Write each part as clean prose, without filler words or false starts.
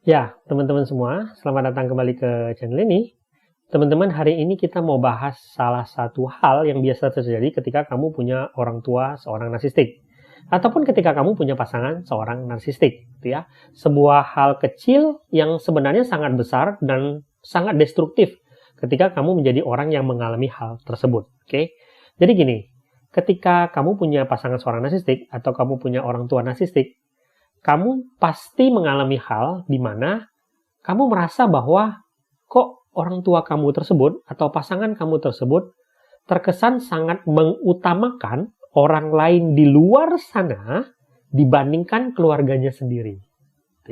Ya, teman-teman semua, selamat datang kembali ke channel ini. Teman-teman, hari ini kita mau bahas salah satu hal yang biasa terjadi ketika kamu punya orang tua seorang narsistik. Ataupun ketika kamu punya pasangan seorang narsistik, gitu ya. Sebuah hal kecil yang sebenarnya sangat besar dan sangat destruktif ketika kamu menjadi orang yang mengalami hal tersebut. Oke? Jadi gini, ketika kamu punya pasangan seorang narsistik atau kamu punya orang tua narsistik, kamu pasti mengalami hal di mana kamu merasa bahwa kok orang tua kamu tersebut atau pasangan kamu tersebut terkesan sangat mengutamakan orang lain di luar sana dibandingkan keluarganya sendiri.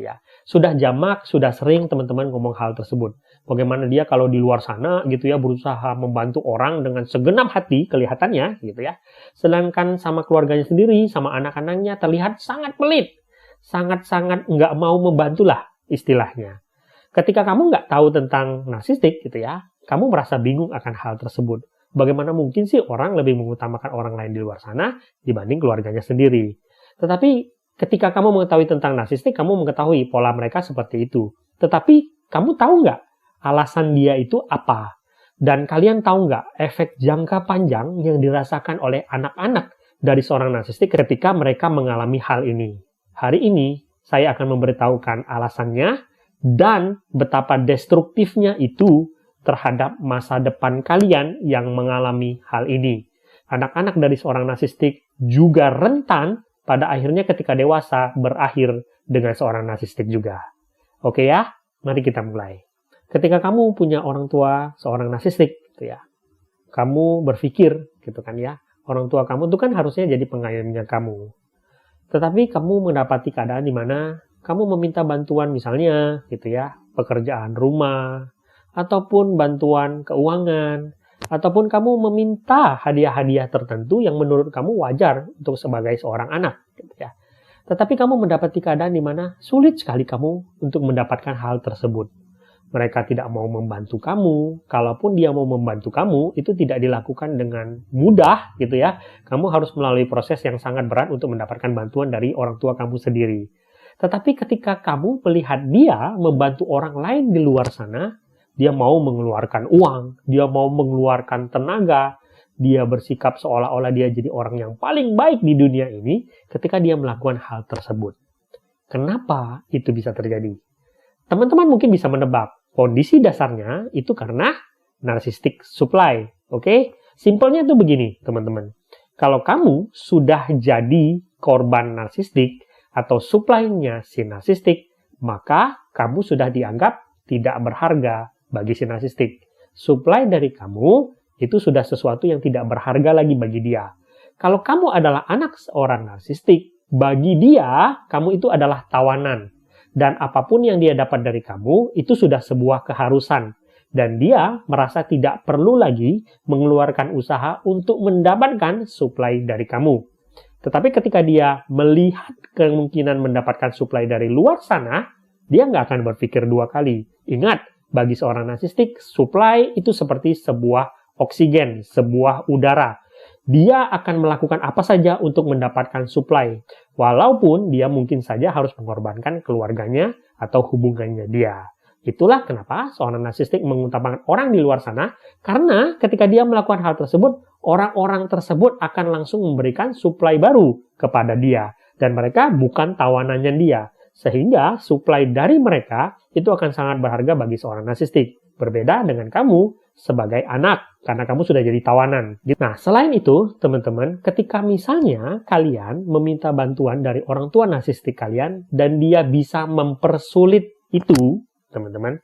Ya. Sudah jamak, sudah sering teman-teman ngomong hal tersebut. Bagaimana dia kalau di luar sana gitu ya berusaha membantu orang dengan segenap hati kelihatannya gitu ya. Sedangkan sama keluarganya sendiri, sama anak-anaknya terlihat sangat pelit. Sangat-sangat nggak mau membantulah istilahnya. Ketika kamu nggak tahu tentang narsistik gitu ya, kamu merasa bingung akan hal tersebut. Bagaimana mungkin sih orang lebih mengutamakan orang lain di luar sana dibanding keluarganya sendiri. Tetapi ketika kamu mengetahui tentang narsistik, kamu mengetahui pola mereka seperti itu. Tetapi kamu tahu nggak alasan dia itu apa? Dan kalian tahu nggak efek jangka panjang yang dirasakan oleh anak-anak dari seorang narsistik ketika mereka mengalami hal ini? Hari ini saya akan memberitahukan alasannya dan betapa destruktifnya itu terhadap masa depan kalian yang mengalami hal ini. Anak-anak dari seorang narsistik juga rentan pada akhirnya ketika dewasa berakhir dengan seorang narsistik juga. Oke ya, mari kita mulai. Ketika kamu punya orang tua seorang narsistik, gitu ya, kamu berpikir, gitu kan ya, orang tua kamu itu kan harusnya jadi pengayomnya kamu. Tetapi kamu mendapati keadaan di mana kamu meminta bantuan misalnya gitu ya, pekerjaan rumah, ataupun bantuan keuangan, ataupun kamu meminta hadiah-hadiah tertentu yang menurut kamu wajar untuk sebagai seorang anak gitu ya. Tetapi kamu mendapati keadaan di mana sulit sekali kamu untuk mendapatkan hal tersebut. Mereka tidak mau membantu kamu. Kalaupun dia mau membantu kamu, itu tidak dilakukan dengan mudah, gitu ya. Kamu harus melalui proses yang sangat berat untuk mendapatkan bantuan dari orang tua kamu sendiri. Tetapi ketika kamu melihat dia membantu orang lain di luar sana, dia mau mengeluarkan uang, dia mau mengeluarkan tenaga, dia bersikap seolah-olah dia jadi orang yang paling baik di dunia ini ketika dia melakukan hal tersebut. Kenapa itu bisa terjadi? Teman-teman mungkin bisa menebak. Kondisi dasarnya itu karena narcissistic supply. Oke? Simpelnya itu begini, teman-teman. Kalau kamu sudah jadi korban narsistik atau supply-nya si narsistik, maka kamu sudah dianggap tidak berharga bagi si narsistik. Supply dari kamu itu sudah sesuatu yang tidak berharga lagi bagi dia. Kalau kamu adalah anak seorang narsistik, bagi dia, kamu itu adalah tawanan. Dan apapun yang dia dapat dari kamu, itu sudah sebuah keharusan. Dan dia merasa tidak perlu lagi mengeluarkan usaha untuk mendapatkan supply dari kamu. Tetapi ketika dia melihat kemungkinan mendapatkan supply dari luar sana, dia nggak akan berpikir dua kali. Ingat, bagi seorang narsistik, supply itu seperti sebuah oksigen, sebuah udara. Dia akan melakukan apa saja untuk mendapatkan supply. Walaupun dia mungkin saja harus mengorbankan keluarganya atau hubungannya dia. Itulah kenapa seorang narsistik mengutamakan orang di luar sana, karena ketika dia melakukan hal tersebut, orang-orang tersebut akan langsung memberikan supply baru kepada dia. Dan mereka bukan tawanannya dia. Sehingga supply dari mereka itu akan sangat berharga bagi seorang narsistik. Berbeda dengan kamu sebagai anak, karena kamu sudah jadi tawanan. Nah, selain itu, teman-teman, ketika misalnya kalian meminta bantuan dari orang tua narsistik kalian, dan dia bisa mempersulit itu, teman-teman,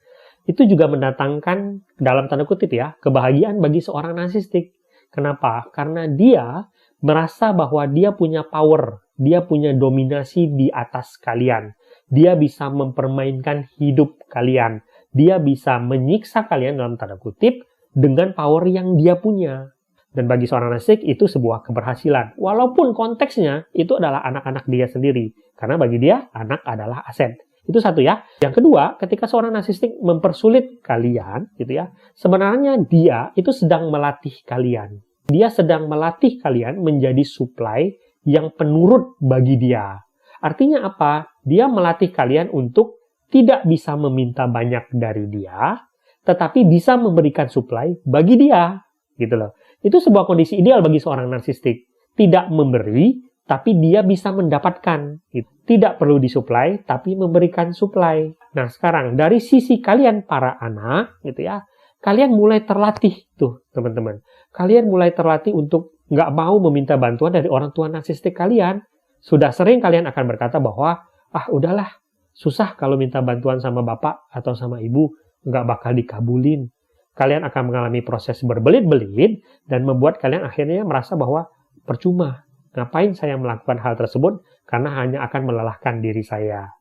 itu juga mendatangkan, dalam tanda kutip ya, kebahagiaan bagi seorang narsistik. Kenapa? Karena dia merasa bahwa dia punya power, dia punya dominasi di atas kalian. Dia bisa mempermainkan hidup kalian. Dia bisa menyiksa kalian dalam tanda kutip dengan power yang dia punya. Dan bagi seorang narsistik itu sebuah keberhasilan. Walaupun konteksnya itu adalah anak-anak dia sendiri. Karena bagi dia anak adalah aset. Itu satu ya. Yang kedua, ketika seorang narsistik mempersulit kalian, gitu ya, sebenarnya dia itu sedang melatih kalian. Dia sedang melatih kalian menjadi supply yang penurut bagi dia. Artinya apa? Dia melatih kalian untuk tidak bisa meminta banyak dari dia, tetapi bisa memberikan supply bagi dia, gitu loh. Itu sebuah kondisi ideal bagi seorang narsistik. Tidak memberi, tapi dia bisa mendapatkan. Tidak perlu disuplai, tapi memberikan supply. Nah, sekarang dari sisi kalian para anak, gitu ya, kalian mulai terlatih tuh, teman-teman. Kalian mulai terlatih untuk nggak mau meminta bantuan dari orang tua narsistik kalian. Sudah sering kalian akan berkata bahwa, udahlah, susah kalau minta bantuan sama bapak atau sama ibu, nggak bakal dikabulin. Kalian akan mengalami proses berbelit-belit dan membuat kalian akhirnya merasa bahwa percuma. Ngapain saya melakukan hal tersebut? Karena hanya akan melelahkan diri saya.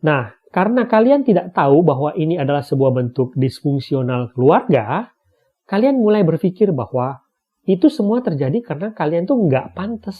Nah, karena kalian tidak tahu bahwa ini adalah sebuah bentuk disfungsional keluarga, kalian mulai berpikir bahwa itu semua terjadi karena kalian tuh nggak pantas.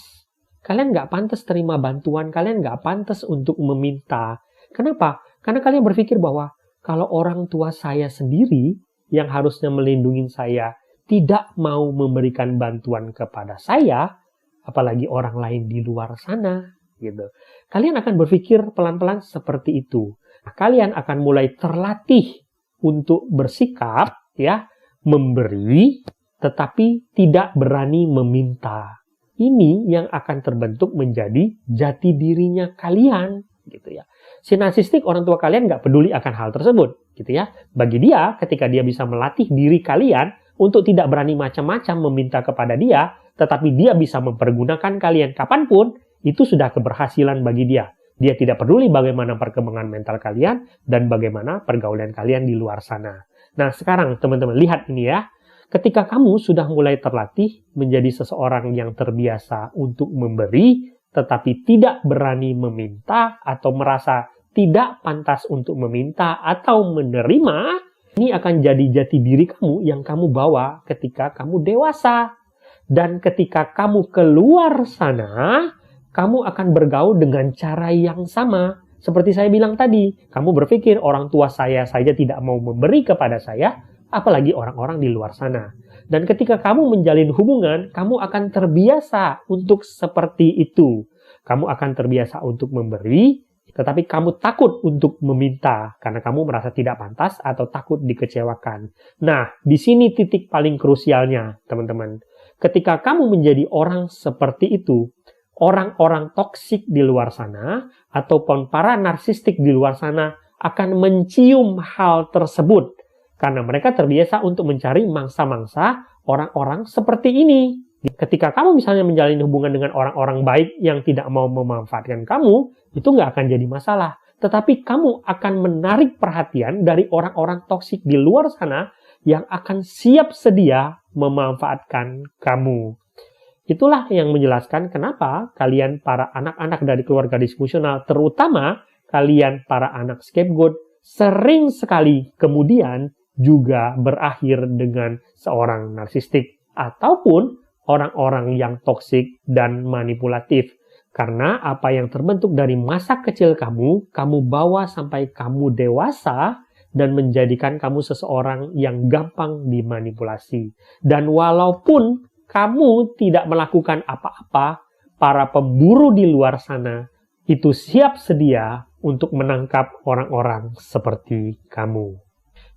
Kalian nggak pantas terima bantuan, kalian nggak pantas untuk meminta. Kenapa? Karena kalian berpikir bahwa kalau orang tua saya sendiri yang harusnya melindungi saya tidak mau memberikan bantuan kepada saya, apalagi orang lain di luar sana, gitu. Kalian akan berpikir pelan-pelan seperti itu. Kalian akan mulai terlatih untuk bersikap, ya, memberi, tetapi tidak berani meminta. Ini yang akan terbentuk menjadi jati dirinya kalian, gitu ya. Si narsistik, orang tua kalian nggak peduli akan hal tersebut, gitu ya. Bagi dia, ketika dia bisa melatih diri kalian untuk tidak berani macam-macam meminta kepada dia, tetapi dia bisa mempergunakan kalian kapanpun, itu sudah keberhasilan bagi dia. Dia tidak peduli bagaimana perkembangan mental kalian dan bagaimana pergaulan kalian di luar sana. Nah, sekarang teman-teman lihat ini ya. Ketika kamu sudah mulai terlatih menjadi seseorang yang terbiasa untuk memberi, tetapi tidak berani meminta atau merasa tidak pantas untuk meminta atau menerima, ini akan jadi jati diri kamu yang kamu bawa ketika kamu dewasa. Dan ketika kamu keluar sana, kamu akan bergaul dengan cara yang sama. Seperti saya bilang tadi, kamu berpikir orang tua saya saja tidak mau memberi kepada saya, apalagi orang-orang di luar sana. Dan ketika kamu menjalin hubungan, kamu akan terbiasa untuk seperti itu. Kamu akan terbiasa untuk memberi, tetapi kamu takut untuk meminta karena kamu merasa tidak pantas atau takut dikecewakan. Nah, di sini titik paling krusialnya, teman-teman. Ketika kamu menjadi orang seperti itu, orang-orang toksik di luar sana ataupun para narsistik di luar sana akan mencium hal tersebut karena mereka terbiasa untuk mencari mangsa-mangsa orang-orang seperti ini. Ketika kamu misalnya menjalin hubungan dengan orang-orang baik yang tidak mau memanfaatkan kamu, itu nggak akan jadi masalah. Tetapi kamu akan menarik perhatian dari orang-orang toksik di luar sana yang akan siap sedia memanfaatkan kamu. Itulah yang menjelaskan kenapa kalian para anak-anak dari keluarga disfungsional, terutama kalian para anak scapegoat, sering sekali kemudian juga berakhir dengan seorang narsistik ataupun orang-orang yang toksik dan manipulatif. Karena apa yang terbentuk dari masa kecil kamu bawa sampai kamu dewasa dan menjadikan kamu seseorang yang gampang dimanipulasi. Dan walaupun kamu tidak melakukan apa-apa, para pemburu di luar sana itu siap sedia untuk menangkap orang-orang seperti kamu.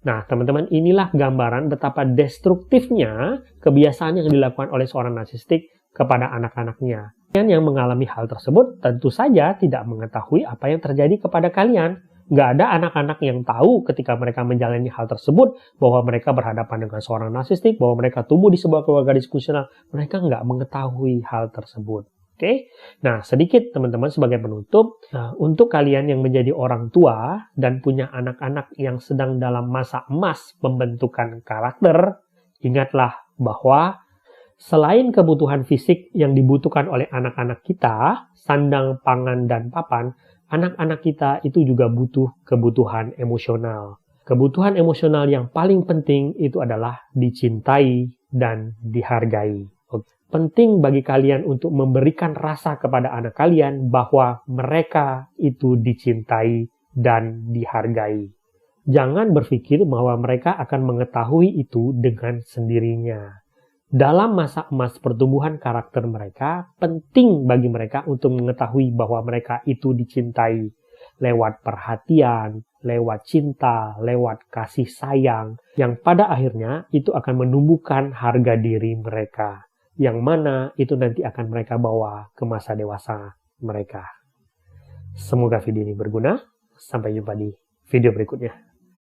Nah, teman-teman, inilah gambaran betapa destruktifnya kebiasaan yang dilakukan oleh seorang narsistik kepada anak-anaknya. Kalian yang mengalami hal tersebut tentu saja tidak mengetahui apa yang terjadi kepada kalian. Nggak ada anak-anak yang tahu ketika mereka menjalani hal tersebut bahwa mereka berhadapan dengan seorang narsistik, bahwa mereka tumbuh di sebuah keluarga disfungsional. Mereka nggak mengetahui hal tersebut. Oke? Nah, sedikit teman-teman sebagai penutup, untuk kalian yang menjadi orang tua dan punya anak-anak yang sedang dalam masa emas pembentukan karakter, ingatlah bahwa selain kebutuhan fisik yang dibutuhkan oleh anak-anak kita, sandang, pangan, dan papan, anak-anak kita itu juga butuh kebutuhan emosional. Kebutuhan emosional yang paling penting itu adalah dicintai dan dihargai. Penting bagi kalian untuk memberikan rasa kepada anak kalian bahwa mereka itu dicintai dan dihargai. Jangan berpikir bahwa mereka akan mengetahui itu dengan sendirinya. Dalam masa emas pertumbuhan karakter mereka, penting bagi mereka untuk mengetahui bahwa mereka itu dicintai lewat perhatian, lewat cinta, lewat kasih sayang, yang pada akhirnya itu akan menumbuhkan harga diri mereka, yang mana itu nanti akan mereka bawa ke masa dewasa mereka. Semoga video ini berguna. Sampai jumpa di video berikutnya.